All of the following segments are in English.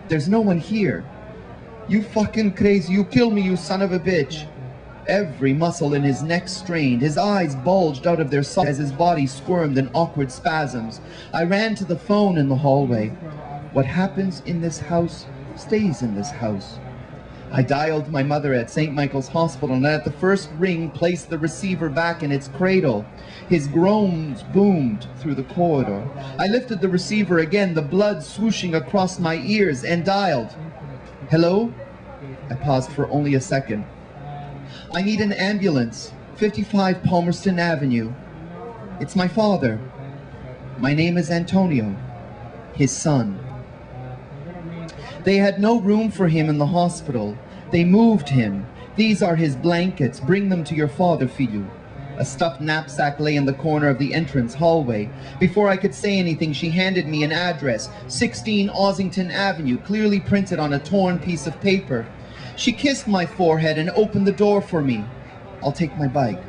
There's no one here. You fucking crazy, you kill me, you son of a bitch. Every muscle in his neck strained, his eyes bulged out of their sockets as his body squirmed in awkward spasms. I ran to the phone in the hallway. What happens in this house stays in this house. I dialed my mother at St. Michael's Hospital and at the first ring placed the receiver back in its cradle. His groans boomed through the corridor. I lifted the receiver again, the blood swooshing across my ears, and dialed. Hello? I paused for only a second. I need an ambulance. 55 Palmerston Avenue. It's my father. My name is Antonio, his son. They had no room for him in the hospital. They moved him. These are his blankets. Bring them to your father, filho. A stuffed knapsack lay in the corner of the entrance hallway. Before I could say anything, she handed me an address, 16 Ossington Avenue, clearly printed on a torn piece of paper. She kissed my forehead and opened the door for me. I'll take my bike.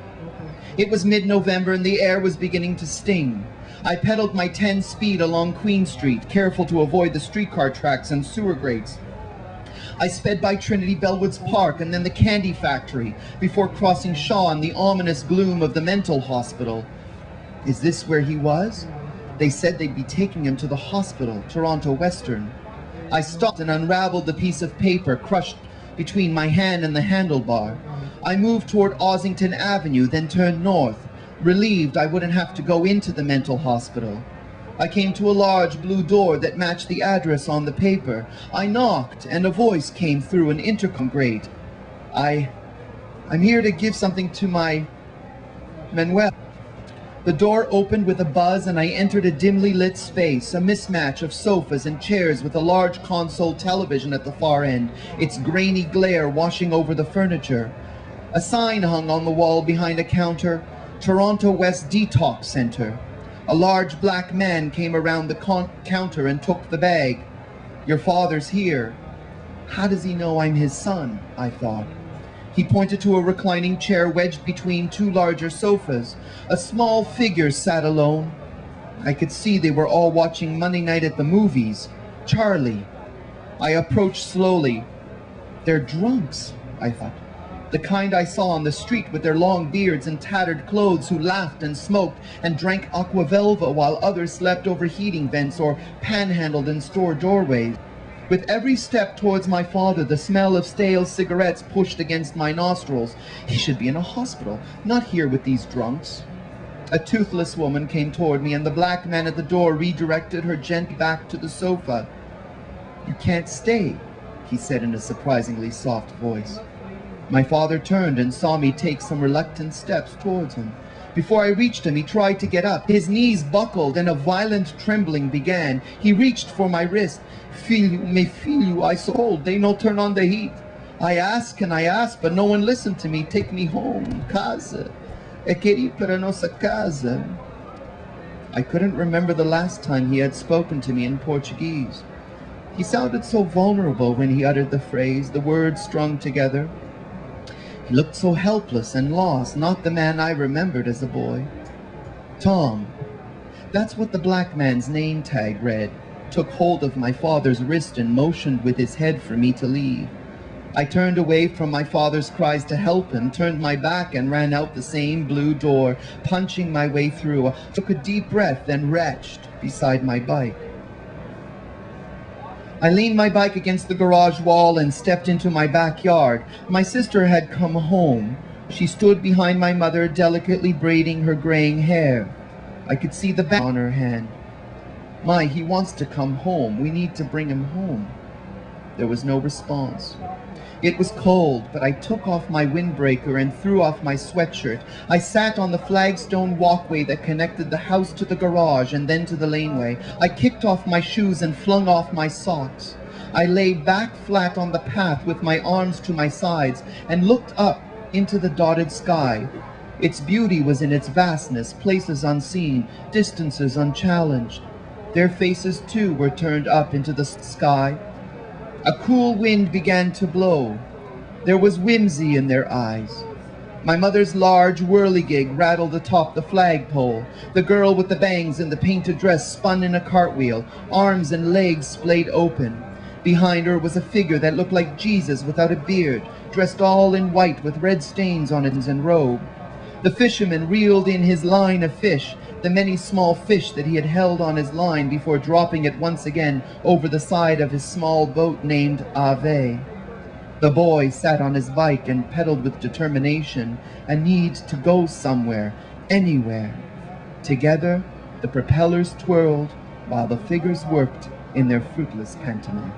It was mid-November and the air was beginning to sting. I pedaled my 10 speed along Queen Street, careful to avoid the streetcar tracks and sewer grates. I sped by Trinity Bellwoods Park and then the Candy Factory before crossing Shaw in the ominous gloom of the mental hospital. Is this where he was? They said they'd be taking him to the hospital, Toronto Western. I stopped and unraveled the piece of paper crushed between my hand and the handlebar. I moved toward Ossington Avenue, then turned north, relieved I wouldn't have to go into the mental hospital. I came to a large blue door that matched the address on the paper. I knocked, and a voice came through an intercom grate. I'm here to give something to my Manuel. The door opened with a buzz and I entered a dimly lit space, a mismatch of sofas and chairs with a large console television at the far end, its grainy glare washing over the furniture. A sign hung on the wall behind a counter, Toronto West Detox Center. A large black man came around the counter and took the bag. Your father's here. How does he know I'm his son? I thought. He pointed to a reclining chair wedged between two larger sofas. A small figure sat alone. I could see they were all watching Monday night at the movies. Charlie. I approached slowly. They're drunks, I thought. The kind I saw on the street with their long beards and tattered clothes, who laughed and smoked and drank aqua velva while others slept over heating vents or panhandled in store doorways. With every step towards my father, the smell of stale cigarettes pushed against my nostrils. He should be in a hospital, not here with these drunks. A toothless woman came toward me, and the black man at the door redirected her gently back to the sofa. You can't stay, he said in a surprisingly soft voice. My father turned and saw me take some reluctant steps towards him. Before I reached him, he tried to get up. His knees buckled and a violent trembling began. He reached for my wrist. Filho, me filho, I so cold, they no turn on the heat. I ask and I ask, but no one listened to me. Take me home, casa. Eu quero ir para nossa casa. I couldn't remember the last time he had spoken to me in Portuguese. He sounded so vulnerable when he uttered the phrase, the words strung together. He looked so helpless and lost, not the man I remembered as a boy. Tom. That's what the black man's name tag read. Took hold of my father's wrist and motioned with his head for me to leave. I turned away from my father's cries to help him, turned my back and ran out the same blue door, punching my way through. I took a deep breath, then retched beside my bike. I leaned my bike against the garage wall and stepped into my backyard. My sister had come home. She stood behind my mother, delicately braiding her graying hair. I could see the band on her hand. My, he wants to come home. We need to bring him home. There was no response. It was cold, but I took off my windbreaker and threw off my sweatshirt. I sat on the flagstone walkway that connected the house to the garage and then to the laneway. I kicked off my shoes and flung off my socks. I lay back flat on the path with my arms to my sides and looked up into the dotted sky. Its beauty was in its vastness, places unseen, distances unchallenged. Their faces, too, were turned up into the sky. A cool wind began to blow. There was whimsy in their eyes. My mother's large whirligig rattled atop the flagpole. The girl with the bangs and the painted dress spun in a cartwheel, arms and legs splayed open. Behind her was a figure that looked like Jesus without a beard, dressed all in white with red stains on his robe. The fisherman reeled in his line of fish, the many small fish that he had held on his line before dropping it once again over the side of his small boat named Ave. The boy sat on his bike and pedaled with determination, a need to go somewhere, anywhere. Together, the propellers twirled while the figures worked in their fruitless pantomime.